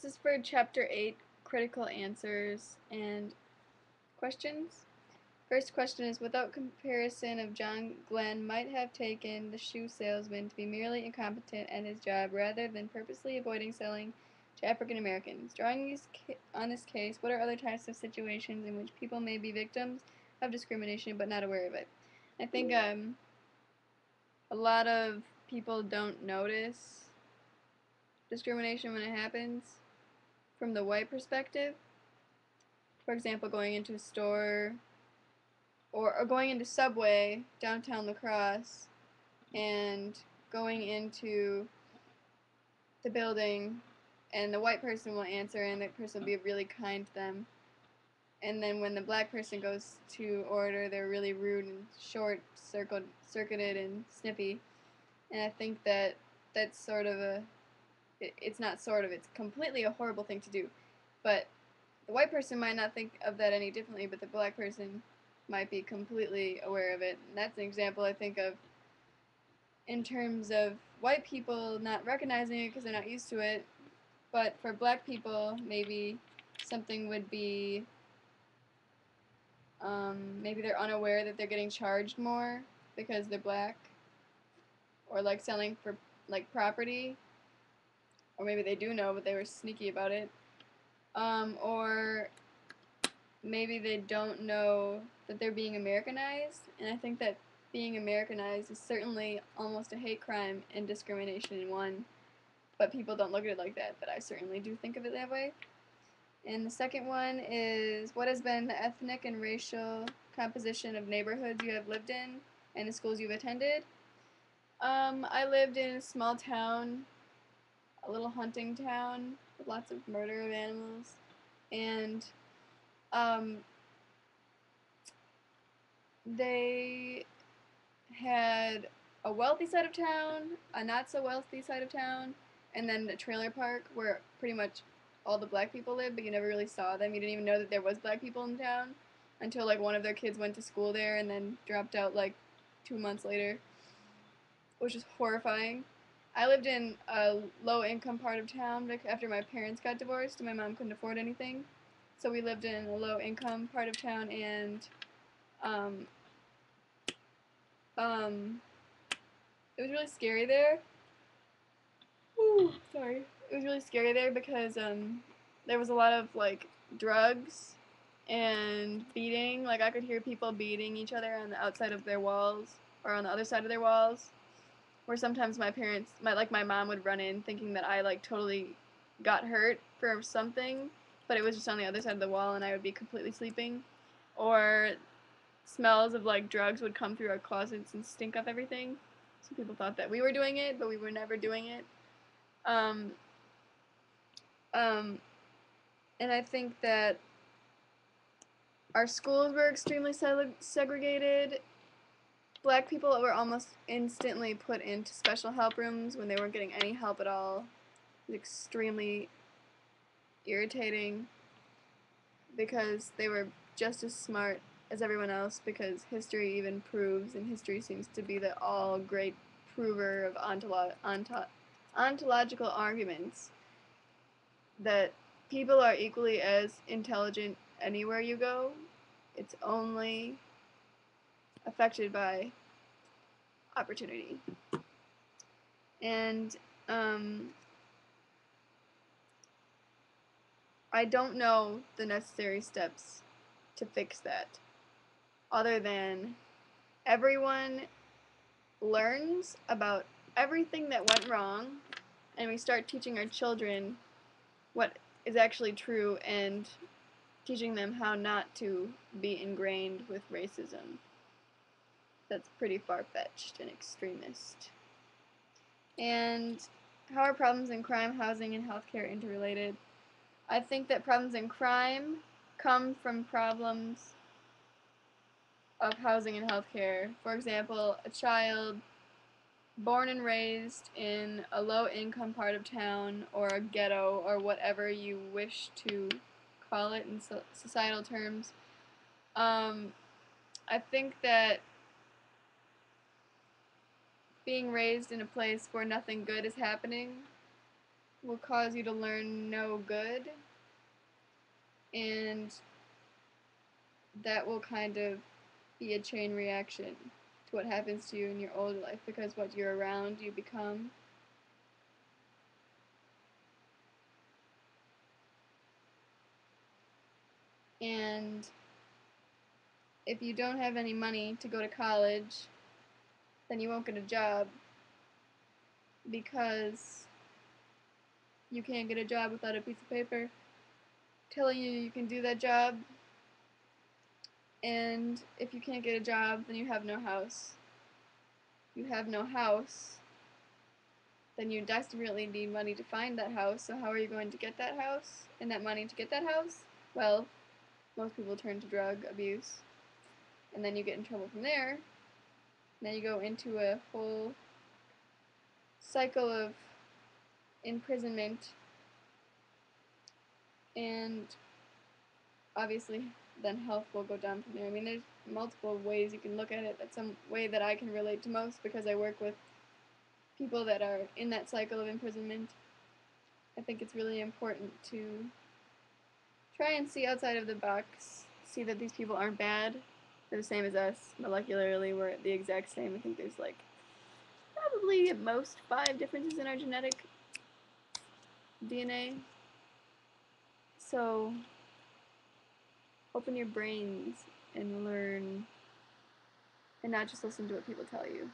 This is for Chapter 8, Critical Answers and Questions. First question is, without comparison of John Glenn might have taken the shoe salesman to be merely incompetent at his job rather than purposely avoiding selling to African Americans. Drawing on this case, what are other types of situations in which people may be victims of discrimination but not aware of it? I think a lot of people don't notice discrimination when it happens from the white perspective. For example, going into a store or going into Subway downtown La Crosse and going into the building, and the white person will answer and the person will be really kind to them, and then when the black person goes to order, they're really rude and short-circuited and snippy. And I think that that's sort of it's not sort of, it's completely a horrible thing to do. But the white person might not think of that any differently, but the black person might be completely aware of it. And that's an example I think of in terms of white people not recognizing it because they're not used to it. But for black people, maybe something would be, maybe they're unaware that they're getting charged more because they're black, or like selling for like property, or maybe they do know but they were sneaky about it, or maybe they don't know that they're being Americanized. And I think that being Americanized is certainly almost a hate crime and discrimination in one, but people don't look at it like that, but I certainly do think of it that way. And the second one is, what has been the ethnic and racial composition of neighborhoods you have lived in and the schools you've attended? I lived in a small town, a little hunting town with lots of murder of animals, and they had a wealthy side of town, a not so wealthy side of town, and then a trailer park where pretty much all the black people lived, but you never really saw them. You didn't even know that there was black people in town until like one of their kids went to school there and then dropped out like 2 months later, which is horrifying. I lived in a low-income part of town after my parents got divorced and my mom couldn't afford anything. So we lived in a low-income part of town, and it was really scary there. Ooh, sorry. It was really scary there because there was a lot of like drugs and beating. Like I could hear people beating each other on the outside of their walls or on the other side of their walls. Where sometimes my mom would run in thinking that I like totally got hurt for something, but it was just on the other side of the wall and I would be completely sleeping. Or smells of like drugs would come through our closets and stink up everything. So people thought that we were doing it, but we were never doing it. Um, um, and I think that our schools were extremely segregated. Black people were almost instantly put into special help rooms when they weren't getting any help at all. It was extremely irritating because they were just as smart as everyone else, because history even proves, and history seems to be the all great prover of ontological arguments, that people are equally as intelligent anywhere you go. It's only affected by opportunity. And I don't know the necessary steps to fix that, other than everyone learns about everything that went wrong, and we start teaching our children what is actually true and teaching them how not to be ingrained with racism. That's pretty far-fetched and extremist. And how are problems in crime, housing, and healthcare interrelated? I think that problems in crime come from problems of housing and healthcare. For example, a child born and raised in a low-income part of town, or a ghetto, or whatever you wish to call it in societal terms, I think that being raised in a place where nothing good is happening will cause you to learn no good, and that will kind of be a chain reaction to what happens to you in your old life, because what you're around, you become. And if you don't have any money to go to college, then you won't get a job because you can't get a job without a piece of paper telling you you can do that job. And if you can't get a job, then you have no house. You have no house, then you desperately need money to find that house. So how are you going to get that house and that money to get that house? Well, most people turn to drug abuse, and then you get in trouble from there. Then you go into a whole cycle of imprisonment, and obviously then health will go down from there. I mean, there's multiple ways you can look at it. That's some way that I can relate to most because I work with people that are in that cycle of imprisonment. I think it's really important to try and see outside of the box, see that these people aren't bad. They're the same as us. Molecularly, we're the exact same. I think there's like probably at most 5 differences in our genetic DNA. So open your brains and learn and not just listen to what people tell you.